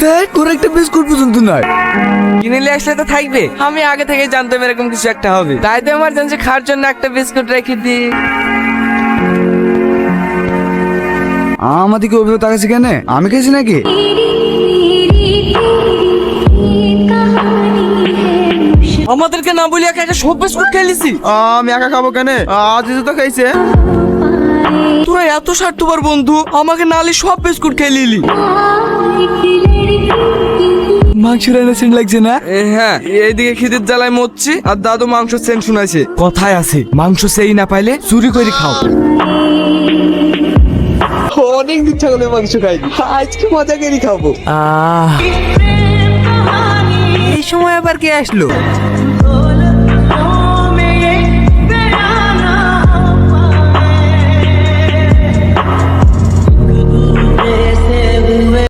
দেখ তোর একটা বিস্কুট পর্যন্ত নয়। কিনে নিয়ে আসলে তো থাকবে। আমি আগে থেকে জানতাম এরকম কিছু একটা হবে, তাই তো এমার্জেন্সি খাওয়ার জন্য একটা বিস্কুট রেখে দিই। আমার দিকে অভিযোগ তাকাচ্ছি কেন? আমি খেয়েছি নাকি? আমাদেরকে না বলি একটা সব বিস্কুট খেয়েছি। আমি একা খাবো কেন? আজিজও তো খাইছে। তোরা এত স্বার্থপর বন্ধু, আমাকে নালি সব বিস্কুট খেয়ে নিলি। মাংস রান্না সেন্ট লাগছে না? হ্যাঁ, এইদিকে খিদের জ্বালায় মরছি আর দাদু মাংস সেন্ট শুনাইছে। কথায় আছে মাংস সেই না পাইলে চুরি করে খাও। অনেক দিন ছাগলের মাংস খাইনি, আজকে মজা করে খাবো। এই সময় আবার কে আসলো?